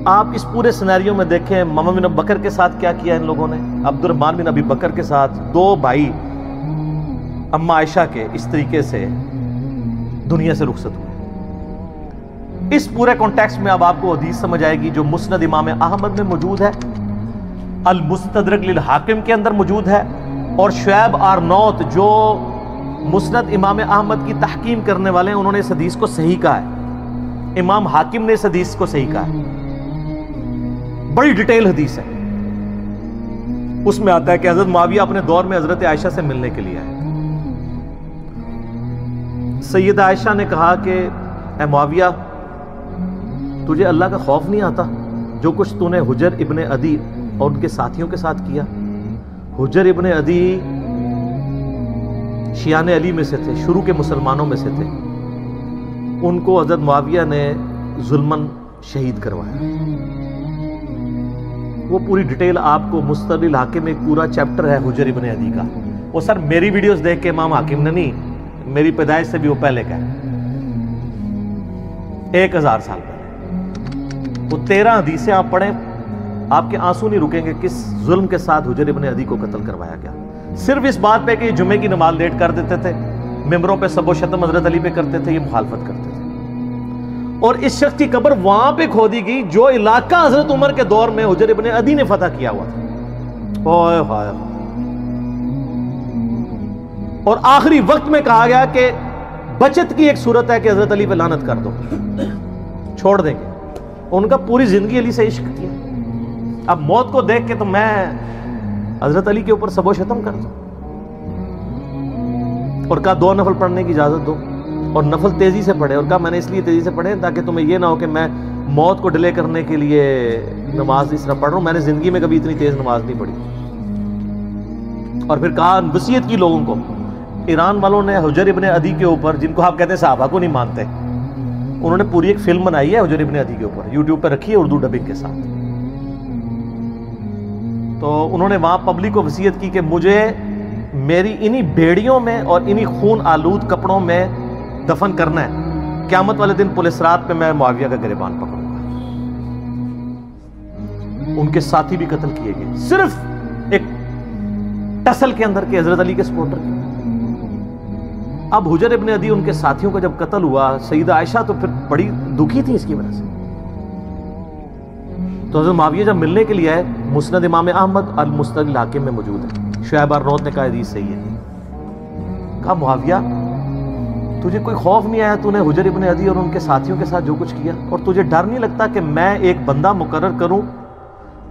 آپ اس پورے سینیریو میں دیکھیں محمد بن بکر کے ساتھ کیا کیا ان لوگوں نے. عبد الرحمن بن ابی بکر کے ساتھ 2 بھائی اما عائشہ کے اس طریقے سے دنیا سے رخصت ہوئے. اس پورے کانٹیکسٹ میں اب آپ کو حدیث سمجھ آئے گی جو مسند امام احمد میں موجود ہے, المستدرک للحاکم کے اندر موجود ہے, اور شعیب آرنوت جو مسند امام احمد کی تحکیم کرنے والے ہیں انہوں نے اس حدیث کو صحیح کہا ہے. امام حاکم نے اس حدیث کو صحیح کہا ہے. بڑی ڈیٹیل حدیث ہے. اس میں آتا ہے کہ حضرت معاویہ اپنے دور میں حضرت عائشہ سے ملنے کے لیے آئے. سیدہ عائشہ نے کہا کہ اے معاویہ, تجھے اللہ کا خوف نہیں آتا جو کچھ تو نے حجر ابن عدی اور ان کے ساتھیوں کے ساتھ کیا؟ حجر ابن عدی شیعان علی میں سے تھے, شروع کے مسلمانوں میں سے تھے. ان کو حضرت معاویہ نے ظلماً شہید کروایا. وہ پوری ڈیٹیل آپ کو مستدرک الحاکم میں ایک پورا چیپٹر ہے حجر ابن عدی کا. وہ سر میری ویڈیوز دیکھ کے امام حاکم نے نہیں, میری پیدائش سے بھی وہ پہلے کا ہے, 1000 سال پہلے. وہ 13 حدیثیں آپ پڑھیں, آپ کے آنسو نہیں رکیں گے کس ظلم کے ساتھ حجر ابن عدی کو قتل کروایا گیا. صرف اس بات پہ کہ یہ جمعے کی نماز لیٹ کر دیتے تھے, ممبروں پہ سب و شتم حضرت علی پہ کرتے تھے, یہ مخالفت کرتے تھے. اور اس شخص کی قبر وہاں پہ کھودی گئی جو علاقہ حضرت عمر کے دور میں حجر ابن عدی نے فتح کیا ہوا تھا. اوئے ہائے. اور آخری وقت میں کہا گیا کہ بچت کی ایک صورت ہے کہ حضرت علی پہ لعنت کر دو, چھوڑ دیں گے. ان کا پوری زندگی علی سے عشق کیا. اب موت کو دیکھ کے تو میں حضرت علی کے اوپر سب و شتم کر دوں. اور کہا 2 نفل پڑھنے کی اجازت دو, اور نفل تیزی سے پڑھے. اور کہا میں نے اس لیے تیزی سے پڑھے تاکہ تمہیں یہ نہ ہو کہ میں موت کو ڈیلے کرنے کے لیے نماز اس طرح پڑھ رہا ہوں. میں نے زندگی میں کبھی اتنی تیز نماز نہیں پڑھی. اور پھر کہا وصیت کی لوگوں کو. ایران والوں نے حجر ابن عدی کے اوپر, جن کو آپ کہتے ہیں صحابہ کو نہیں مانتے, انہوں نے پوری ایک فلم بنائی ہے حجر ابن عدی کے اوپر, یوٹیوب پہ رکھی ہے اردو ڈبنگ کے ساتھ. تو انہوں نے وہاں پبلک کو وصیت کی کہ مجھے میری انہی بیڑیوں میں اور انہی خون آلود کپڑوں میں دفن کرنا ہے. قیامت والے دن پولیس رات پہ میں معاویہ کا گریبان پکڑوں گا. ان کے ساتھی بھی قتل کیے گئے صرف ایک ٹسل کے اندر کے حضرت علی کے سپورٹر کے. اب حجر ابن عدی ان کے ساتھیوں کا جب قتل ہوا, سیدہ عائشہ تو پھر بڑی دکھی تھی اس کی وجہ سے. تو حضرت معاویہ جب ملنے کے لیے آئے, مسند امام احمد المستدرک للحاکم میں موجود ہے. شعیب آرنوت نے کہا حدیث صحیح ہے. کہا معاویہ تجھے کوئی خوف نہیں آیا, تو نے حجر ابن عدی اور ان کے ساتھیوں کے ساتھ جو کچھ کیا, اور تجھے ڈر نہیں لگتا کہ میں ایک بندہ مقرر کروں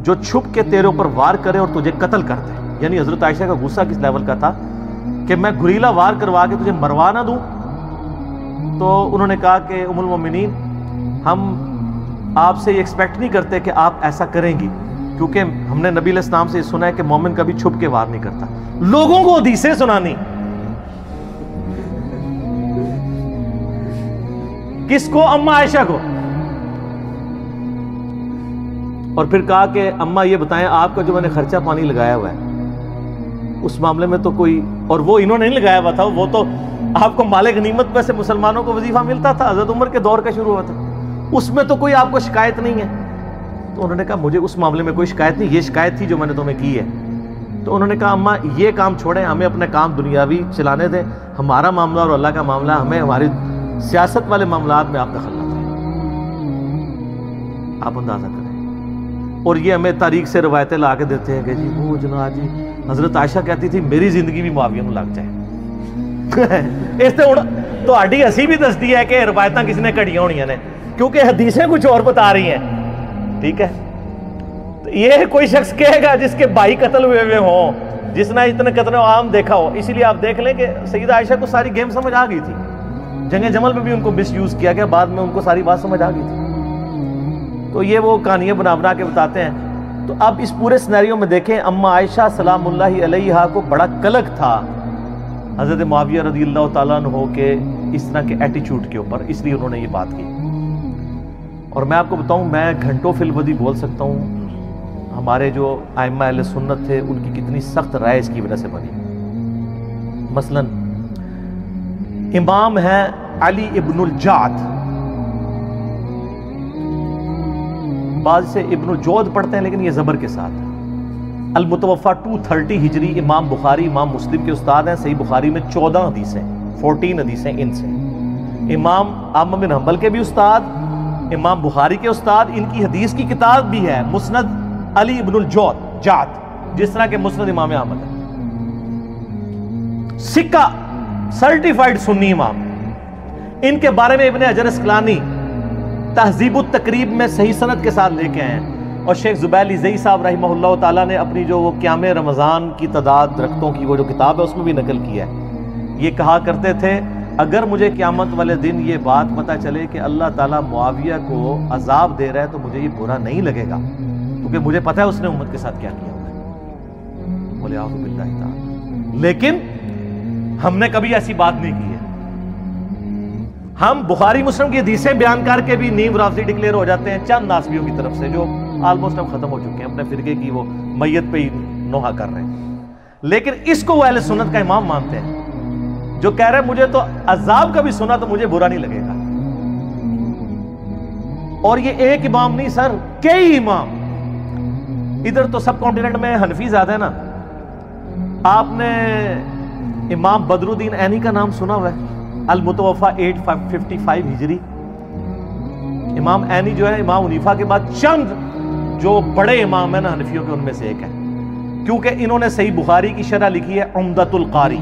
جو چھپ کے تیرے اوپر وار کرے اور تجھے قتل کر دے؟ یعنی حضرت عائشہ کا غصہ کس لیول کا تھا کہ میں گھریلا وار کروا کے تجھے مروا نہ دوں. تو انہوں نے کہا کہ ام المومنین, ہم آپ سے یہ ایکسپیکٹ نہیں کرتے کہ آپ ایسا کریں گی, کیونکہ ہم نے نبی علیہ السلام سے یہ سنا ہے کہ مومن کبھی چھپ کے وار نہیں کرتا. لوگوں کو حدیثیں سنانی. کس کو؟ اما عائشہ کو. اور پھر کہا کہ اماں یہ بتائیں آپ کا جو میں نے خرچہ پانی لگایا ہوا ہے اس معاملے میں تو کوئی, اور وہ انہوں نے نہیں لگایا ہوا تھا, وہ تو آپ کو مال غنیمت میں سے مسلمانوں کو وظیفہ ملتا تھا, حضرت عمر کے دور کا شروع ہوا تھا, اس میں تو کوئی آپ کو شکایت نہیں ہے. تو انہوں نے کہا مجھے اس معاملے میں کوئی شکایت نہیں, یہ شکایت تھی جو میں نے تمہیں کی ہے. تو انہوں نے کہا اماں یہ کام چھوڑیں, ہمیں اپنے کام دنیاوی چلانے دیں, ہمارا معاملہ اور اللہ کا معاملہ, ہمیں ہماری سیاست والے معاملات میں آپ دخل نہ دیں. آپ اندازہ کریں. اور یہ ہمیں تاریخ سے روایتیں لا کے دیتے ہیں کہ جی وہ جناب جی حضرت عائشہ کہتی تھی میری زندگی بھی معاویہ میں لگ جائے. اس سے تو ہڈی ہسی بھی دستی ہے کہ روایتیں کس نے کڑیاں ہونی نے, کیونکہ حدیثیں کچھ اور بتا رہی ہیں. ٹھیک ہے, تو یہ کوئی شخص کہے گا جس کے بھائی قتل ہوئے ہوں, جس نے اتنے قتل عام دیکھا ہو. اسی لیے آپ دیکھ لیں کہ سیدہ عائشہ کو ساری گیم سمجھ آ گئی تھی. جنگ جمل میں بھی ان کو مس یوز کیا گیا, بعد میں ان کو ساری بات سمجھ آ گئی تھی. تو یہ وہ کہانیاں بنا بنا کے بتاتے ہیں. تو اب اس پورے سینیریو میں دیکھیں, اما عائشہ سلام اللہ علیہا کو بڑا کلک تھا حضرت معاویہ رضی اللہ تعالیٰ عنہ کے اس طرح کے ایٹیچیوڈ کے اوپر, اس لیے انہوں نے یہ بات کی. اور میں آپ کو بتاؤں, میں گھنٹوں فی الودی بول سکتا ہوں ہمارے جو ائمہ اہل سنت تھے ان کی کتنی سخت رائے اس کی وجہ سے بنی. مثلا امام ہے علی ابن الجعد, بعض سے ابن الجود پڑھتے ہیں لیکن یہ زبر کے ساتھ ہے۔ المتوفا 230 ہجری، امام بخاری امام مسلم کے استاد ہیں، صحیح بخاری میں 14 حدیثیں 14 حدیثیں ان سے۔ امام احمد بن حنبل کے بھی استاد، امام بخاری کے استاد، ان کی حدیث کی کتاب بھی ہے مسند علی ابن الجود جات، جس طرح کہ مسند امام احمد ہے۔ سکہ سرٹیفائیڈ سنی امام، ان کے بارے میں ابن حجر اسقلانی تہذیب التقریب میں صحیح سند کے ساتھ لے کے آئے ہیں، اور شیخ زبیل زئی صاحب رحمہ اللہ تعالیٰ نے اپنی جو وہ قیام رمضان کی تعداد درختوں کی وہ جو کتاب ہے اس میں بھی نقل کیا ہے۔ یہ کہا کرتے تھے اگر مجھے قیامت والے دن یہ بات پتہ چلے کہ اللہ تعالیٰ معاویہ کو عذاب دے رہا ہے تو مجھے یہ برا نہیں لگے گا، کیونکہ مجھے پتہ ہے اس نے امت کے ساتھ کیا کیا ہوا ہے، بولے اعوذ باللہ تعالی۔ لیکن ہم نے کبھی ایسی بات نہیں کی ہے۔ ہم بخاری مسلم کی حدیثیں بیان کر کے بھی نیو رافضی ڈکلیئر ہو جاتے ہیں چند ناسبیوں کی طرف سے، جو آلموسٹ ہم ختم ہو چکے ہیں، اپنے فرقے کی وہ میت پہ ہی نوحہ کر رہے ہیں۔ لیکن اس کو وہ اہل سنت کا امام مانتے ہیں، جو کہہ رہے ہیں مجھے تو عذاب کا بھی سنا تو مجھے برا نہیں لگے گا۔ اور یہ ایک امام نہیں سر، کئی امام۔ ادھر تو سب کانٹیننٹ میں حنفی زیادہ ہے نا، آپ نے امام بدر الدین عینی کا نام سنا ہوا ہے، المتوفا 855 ہجری۔ امام عینی جو ہے امام حنیفہ کے بعد چند جو بڑے امام ہیں نا حنفیوں کے، ان میں سے ایک ہے، کیونکہ انہوں نے صحیح بخاری کی شرح لکھی ہے عمدۃ القاری۔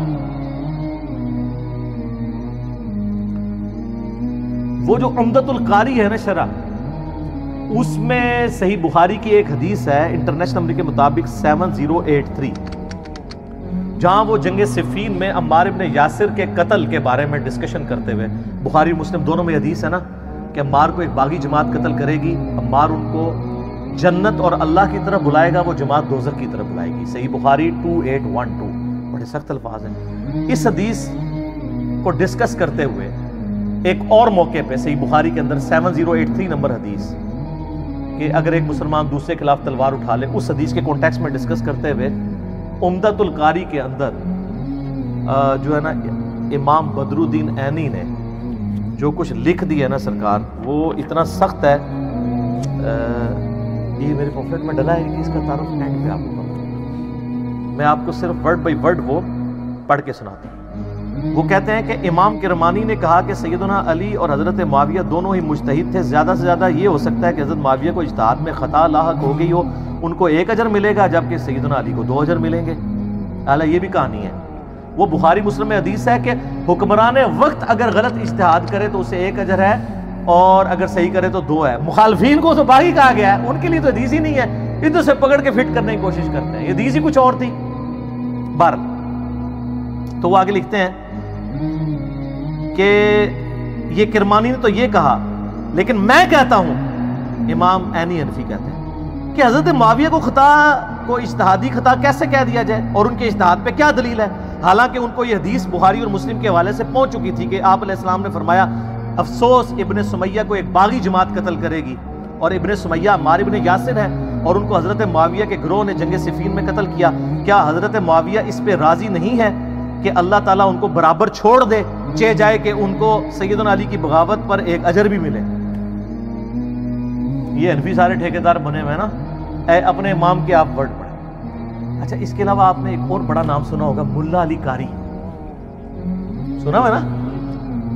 وہ جو عمدۃ القاری ہے نا شرح، اس میں صحیح بخاری کی ایک حدیث ہے انٹرنیشنل نمبر کے مطابق 7083، جہاں وہ جنگ صفین میں عمار ابن یاسر کے قتل کے بارے میں ڈسکشن کرتے ہوئے، بخاری مسلم دونوں میں حدیث ہے نا کہ عمار کو ایک باغی جماعت قتل کرے گی، عمار ان کو جنت اور اللہ کی طرف بلائے گا، وہ جماعت دوزخ کی طرف بلائے گی۔ صحیح بخاری 2812، بڑے سخت الفاظ ہیں۔ اس حدیث کو ڈسکس کرتے ہوئے ایک اور موقع پہ صحیح بخاری کے اندر 7083 نمبر حدیث کہ اگر ایک مسلمان دوسرے کے خلاف تلوار اٹھا لے، اس حدیث کے کانٹیکسٹ میں ڈسکس کرتے ہوئے عمدۃ القاری کے اندر جو ہے نا امام بدر الدین عینی نے جو کچھ لکھ دیا ہے نا سرکار، وہ اتنا سخت ہے۔ یہ میرے پمفلٹ میں ڈلا ہے کہ اس کا تعارف اینڈ پہ آپ کو کرتا ہوں، میں آپ کو صرف ورڈ بائی ورڈ وہ پڑھ کے سناتا ہوں۔ وہ کہتے ہیں کہ امام کرمانی نے کہا کہ سیدنا علی اور حضرت معاویہ دونوں ہی مجتہد تھے، زیادہ سے زیادہ یہ ہو سکتا ہے کہ حضرت معاویہ کو اجتہاد میں خطا لاحق ہو گئی ہو، ان کو 1 اجر ملے گا جبکہ سیدنا علی کو 2 اجر ملیں گے۔ اعلیٰ یہ بھی کہانی ہے، وہ بخاری مسلم میں حدیث ہے کہ حکمران وقت اگر غلط اجتہاد کرے تو اسے 1 اجر ہے اور اگر صحیح کرے تو 2 ہے۔ مخالفین کو تو باغی کہا گیا ہے، ان کے لیے تو حدیث ہی نہیں ہے، ادھر سے پکڑ کے فٹ کرنے کی کوشش کرتے ہیں، یہ حدیث ہی کچھ اور تھی۔ تو وہ آگے لکھتے ہیں کہ یہ کرمانی نے تو یہ کہا، لیکن میں کہتا ہوں، امام عینی حنفی کہتے ہیں کہ حضرت معاویہ کو خطا کو اجتہادی خطا کیسے کہہ دیا جائے اور ان کے اجتہاد پہ کیا دلیل ہے، حالانکہ ان کو یہ حدیث بخاری اور مسلم کے حوالے سے پہنچ چکی تھی کہ آپ علیہ السلام نے فرمایا افسوس ابن سمیہ کو ایک باغی جماعت قتل کرے گی، اور ابن سمیہ عمار ابن یاسر ہے اور ان کو حضرت معاویہ کے گروہ نے جنگ صفین میں قتل کیا۔ کیا حضرت معاویہ اس پہ راضی نہیں ہے کہ اللہ تعالیٰ ان کو برابر چھوڑ دے، چہ جائے کہ ان کو سیدنا علی کی بغاوت پر 1 اجر بھی ملے؟ یہ حنفی سارے ٹھیکیدار بنے ہوئے ہیں نا، اے اپنے امام کے آپ ورڈ پڑھیں۔ اچھا، اس کے علاوہ آپ نے ایک اور بڑا نام سنا ہوگا، ملا علی قاری، سنا ہوا نا،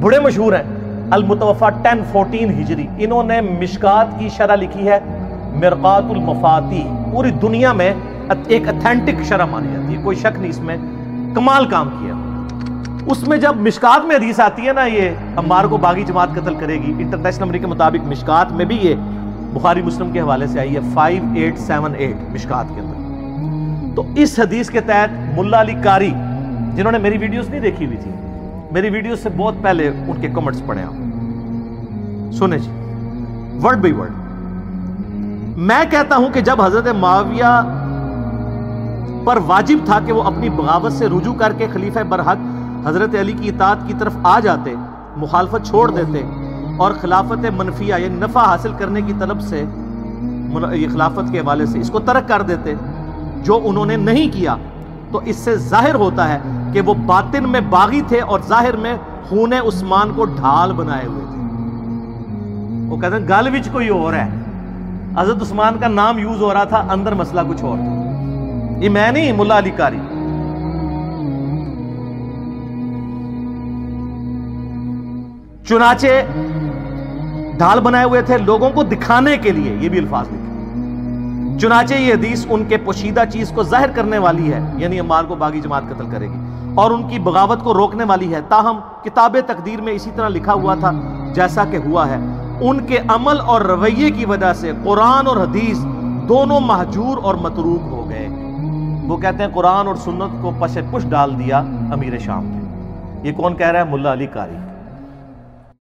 بڑے مشہور ہیں، المتوفا 1014 ہجری۔ انہوں نے مشکات کی شرح لکھی ہے مرقات المفاتیح، پوری دنیا میں ایک اتھینٹک شرح مانی جاتی ہے، کوئی شک نہیں اس میں، کمال کام کیا۔ اس میں جب مشکات میں حدیث آتی ہے نا یہ عمار کو باغی جماعت قتل کرے گی، انٹرنیشنل نمبر کے مطابق مشکات میں بھی یہ بخاری مسلم کے حوالے سے آئی ہے 5878 مشکات کے اندر۔ تو اس حدیث کے تحت ملا علی قاری، جنہوں نے میری ویڈیوز نہیں دیکھی ہوئی تھی، میری ویڈیوز سے بہت پہلے ان کے کمنٹس پڑھیں آپ، سنیں جی ورڈ بائی ورڈ۔ میں کہتا ہوں کہ جب حضرت معاویہ پر واجب تھا کہ وہ اپنی بغاوت سے رجوع کر کے خلیفہ برحق حضرت علی کی اطاعت کی طرف آ جاتے، مخالفت چھوڑ دیتے اور خلافت منفیہ یعنی نفع حاصل کرنے کی طلب سے یہ خلافت کے حوالے سے اس کو ترک کر دیتے، جو انہوں نے نہیں کیا، تو اس سے ظاہر ہوتا ہے کہ وہ باطن میں باغی تھے اور ظاہر میں خون عثمان کو ڈھال بنائے ہوئے تھے۔ وہ کہتے ہیں گل وچ کوئی اور ہے، حضرت عثمان کا نام یوز ہو رہا تھا، اندر مسئلہ کچھ اور تھا. یہ میں نہیں، ملا علی قاری. چنانچہ ڈھال بنائے ہوئے تھے لوگوں کو دکھانے کے لیے، یہ بھی الفاظ لکھے. چنانچہ یہ حدیث ان کے پوشیدہ چیز کو ظاہر کرنے والی ہے، یعنی عمار کو باغی جماعت قتل کرے گی، اور ان کی بغاوت کو روکنے والی ہے. تاہم کتاب تقدیر میں اسی طرح لکھا ہوا تھا جیسا کہ ہوا ہے. ان کے عمل اور رویے کی وجہ سے قرآن اور حدیث دونوں مہجور اور متروک ہو گئے. وہ کہتے ہیں قرآن اور سنت کو پش ڈال دیا امیر شام نے. یہ کون کہہ رہا ہے؟ ملا علی قاری.